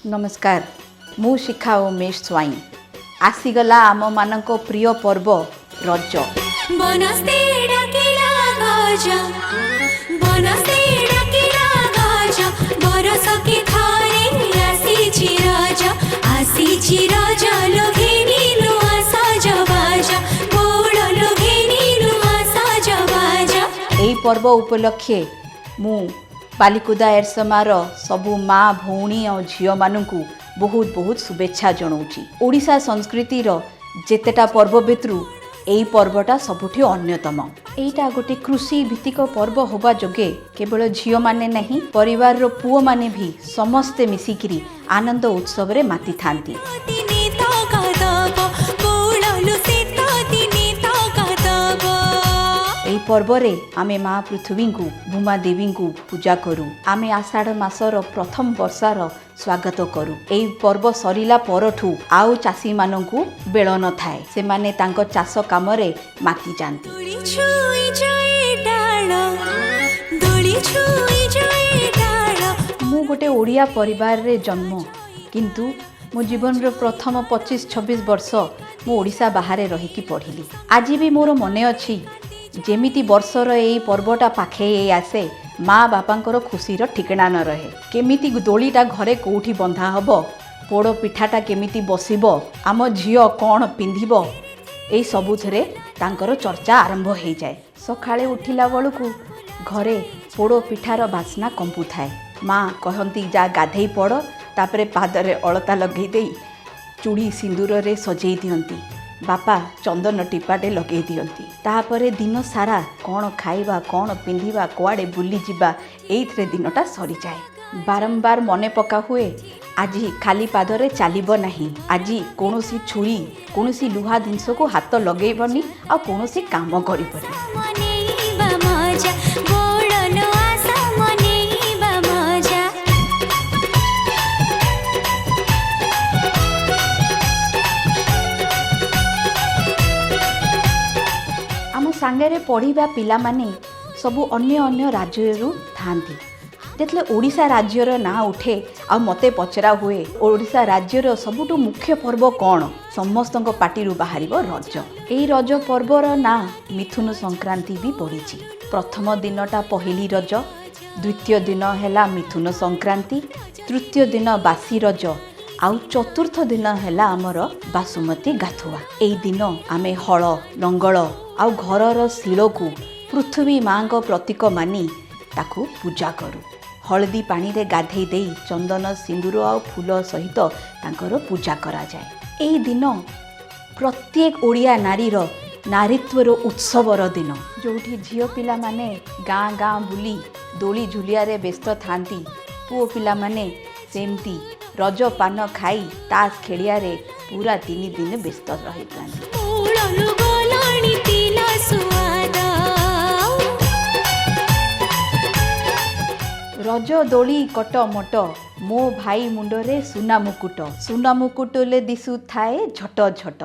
नमस्कार मु शिखा उमेश स्वाई आसीगला आम मानक प्रिय पर्व रज एही पर्व उपलक्षे मु बालिकुदा एरसमार सबु माँ भौणी और झील मानू बहुत बहुत शुभेच्छा जनाऊँगी। ओडिशा संस्कृतिर जेतेटा पर्व भितरु एही पर्वटा सबुठी अन्यतम। एईटा गोटे कृषि भित्तिक पर्व होबा जोगे केवल झील माने नहीं परिवार रो पुओ माने भी समस्ते मिसिकिरी आनंद उत्सव रे माती थांती। एही पर्व रे आमे माँ पृथ्वी को भूमा देवी को पूजा करू। आमे आषाढ़ मासर प्रथम वर्षार स्वागत करू। एही पर्व सरिला परठू आउ चासी माननकु बेल न थाए से माने तांको चाष काम रे माती जानती। मु गोटे ओडिया परिवार रे जन्म किंतु मो जीवन रो प्रथम 25-26 वर्ष मु ओडिशा बाहर रहिकी पढ़िली। आज भी मोर मने अछि जेमिति वर्षर एई पर्वटा पाखे आसे माँ बापांकर खुशीर ठिकना न रहे। केमिति दोलीटा घरे कोठी बंधा हब, पोड़ पिठाटा केमिति बसिब, आम झियो कौन पिंधिब, एई सबुथरे तांकर चर्चा आरंभ हो जाए। सकाळे उठिला बेलकु घरे पोड़ पिठार बास्ना कंपु थाए। माँ कहती जा गाधेई पड़, तापरे पादरे अलता लगई देई चूड़ी सिंदूर रे सजेई दियंती। बापा चंदन टीपाटे लगे दियंती। तापरे दिन सारा कौन खाइबा कौन पिंधिबा कुआडे बुली जिबा एइथरे दिनटा सरी जाए। बारंबार मने पका हुए आज खाली पादरे चलिब नहीं। आज कोनोसी छुरी कोनोसी लुहा जिनस को हाथ लगेबनी आ कोनोसी काम करिबनी। सांगरे पढ़िबा पिला माने सबु अन्य अन्य राज्यरू थांती। जेतले ओडिशा राज्यर ना उठे आ मते पचरा हुए ओडिशा राज्यर सबुटु मुख्य पर्व कौन, समस्तक पाटिरु बाहरिबो रज। एई रज पर्वर ना मिथुन संक्रांति भी पड़िछि। प्रथम दिनटा पहिली रज, द्वितीय दिन हैला मिथुन संक्रांति, तृतीय दिन बासी रज आउ चतुर्थ दिन हैला आमर बासुमती गाथुआ। एई दिन आमे हल लंगल आउ घरर शिल को पृथ्वी माँ को प्रतीक मानी ताकू पूजा करू। हलदी पानी रे गाधेई देई चंदन सिंदूर आउ फूल सहित तांकर पूजा करा जाए। एई दिन प्रत्येक ओडिया नारीर नारीत्वर उत्सवर दिन, जोठी झियो पिला माने गाँ गाँ बुली दोली झुलिया रे व्यस्त थांती, पुओ पिला माने सेमती रज पान खाई तास खेलिया रे पूरा 3 दिन व्यस्त रही थांती। रज दोली कट मट मो भाई मुंडरे सुना मुकुट ले दिशु थाए झट झट।